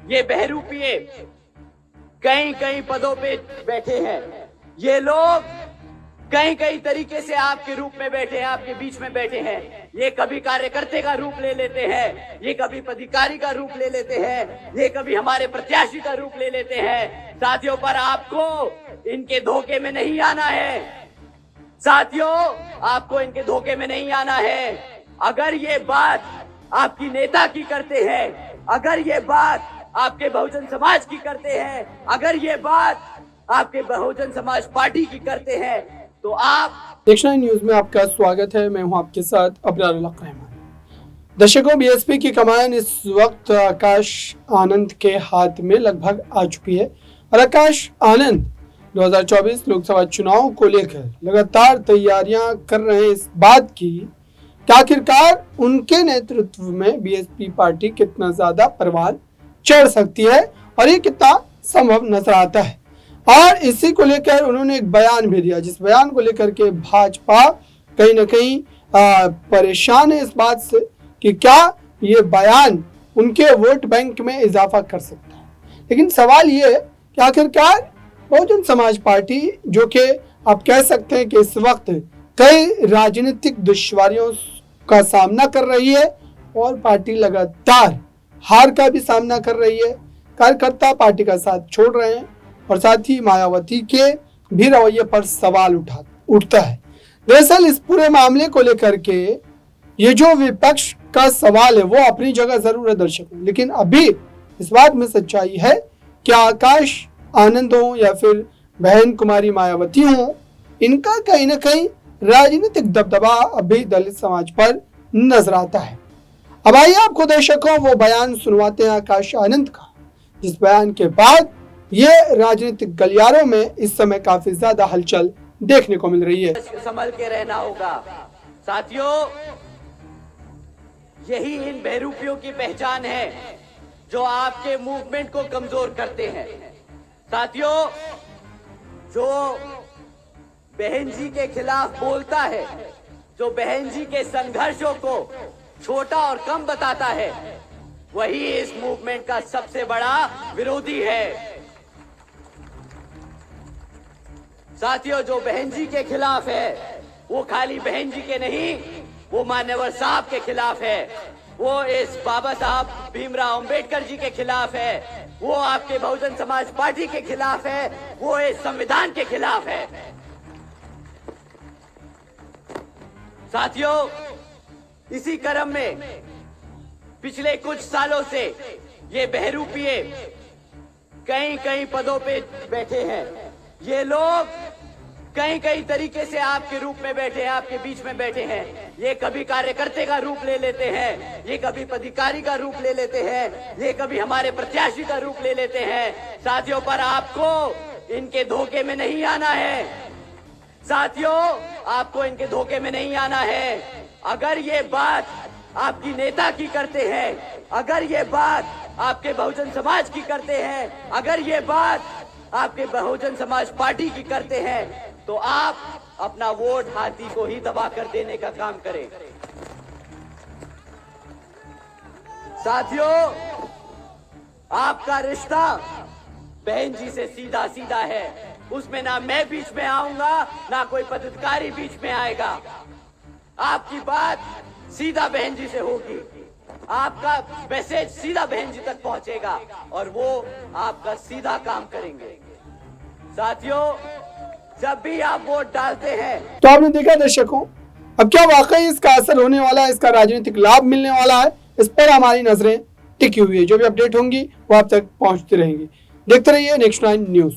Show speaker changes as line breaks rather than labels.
ये बहरूपिये कई कई पदों पे बैठे हैं। ये लोग कई कई तरीके से आपके रूप में बैठे हैं, आपके बीच में बैठे हैं। ये कभी कार्यकर्ते का रूप ले लेते हैं, ये कभी पदाधिकारी का रूप ले लेते हैं, ये कभी हमारे प्रत्याशी का रूप ले लेते हैं। साथियों, पर आपको इनके धोखे में नहीं आना है। साथियों, आपको इनके धोखे में नहीं आना है। अगर ये बात आपकी नेता की करते हैं, अगर ये बात आपके बहुजन समाज की करते हैं, अगर ये बात आपके बहुजन समाज पार्टी की करते हैं, तो आप
नेक्स्ट न्यूज में आपका स्वागत है। मैं हूं आपके साथ अब्रार रहमान। दर्शकों, बीएसपी की कमान इस वक्त आकाश आनंद के हाथ में लगभग आ चुकी है और आकाश आनंद 2024 लोकसभा चुनाव को लेकर लगातार तैयारियां कर रहे हैं इस बात की कि आखिरकार उनके नेतृत्व में बीएसपी पार्टी कितना ज्यादा परवान चढ़ सकती है और ये कितना संभव नजर आता है। और इसी को लेकर उन्होंने एक बयान भी दिया, जिस बयान को लेकर के भाजपा कहीं ना कहीं परेशान है इस बात से कि क्या ये बयान उनके वोट बैंक में इजाफा कर सकता है। लेकिन सवाल ये है कि आखिरकार बहुजन समाज पार्टी, जो कि आप कह सकते हैं कि इस वक्त कई राजनीतिक दुश्वारियों का सामना कर रही है और पार्टी लगातार हार का भी सामना कर रही है, कार्यकर्ता पार्टी का साथ छोड़ रहे हैं और साथ ही मायावती के भी रवैये पर सवाल उठता है। दरअसल इस पूरे मामले को लेकर के ये जो विपक्ष का सवाल है वो अपनी जगह जरूर है दर्शकों, लेकिन अभी इस बात में सच्चाई है कि आकाश आनंद हो या फिर बहन कुमारी मायावती हो, इनका कहीं ना कहीं राजनीतिक दबदबा अभी दलित समाज पर नजर आता है। अब आइए आपको दर्शकों वो बयान सुनवाते हैं आकाश आनंद का, जिस बयान के बाद ये राजनीतिक गलियारों में इस समय काफी ज्यादा हलचल देखने को मिल रही है।
संभल के रहना होगा। साथियों, यही इन बहरूपियों की पहचान है जो आपके मूवमेंट को कमजोर करते हैं। साथियों, जो बहन जी के खिलाफ बोलता है, जो बहन जी के संघर्षों को छोटा और कम बताता है, वही इस मूवमेंट का सबसे बड़ा विरोधी है। साथियों, जो बहन जी के खिलाफ है वो खाली बहन जी के नहीं, वो मान्यवर साहब के खिलाफ है, वो इस बाबा साहब भीमराव अंबेडकर जी के खिलाफ है, वो आपके बहुजन समाज पार्टी के खिलाफ है, वो इस संविधान के खिलाफ है। साथियों, इसी क्रम में पिछले कुछ सालों से ये बहरूपिये कई कई पदों पे बैठे हैं। ये लोग कई कई तरीके से आपके रूप में बैठे हैं, आपके बीच में बैठे हैं। ये कभी कार्यकर्ते का रूप ले लेते हैं, ये कभी पदाधिकारी का रूप ले लेते हैं, ये कभी हमारे प्रत्याशी का रूप ले लेते हैं। साथियों, पर आपको इनके धोखे में नहीं आना है। साथियों, आपको इनके धोखे में नहीं आना है। अगर ये बात आपकी नेता की करते हैं, अगर ये बात आपके बहुजन समाज की करते हैं, अगर ये बात आपके बहुजन समाज पार्टी की करते हैं, तो आप अपना वोट हाथी को ही दबा कर देने का काम करें। साथियों, आपका रिश्ता बहन जी से सीधा सीधा है। उसमें ना मैं बीच में आऊंगा, ना कोई पदाधिकारी बीच में आएगा। आपकी बात सीधा बहन जी से होगी, आपका मैसेज सीधा बहन जी तक पहुंचेगा और वो आपका सीधा काम करेंगे। साथियों, जब भी आप वोट डालते हैं,
तो आपने देखा दर्शकों, अब क्या वाकई इसका असर होने वाला है, इसका राजनीतिक लाभ मिलने वाला है, इस पर हमारी नजरें टिकी हुई है। जो भी अपडेट होंगी वो आप तक पहुंचती रहेंगी। देखते रहिए नेक्स्ट 9 न्यूज।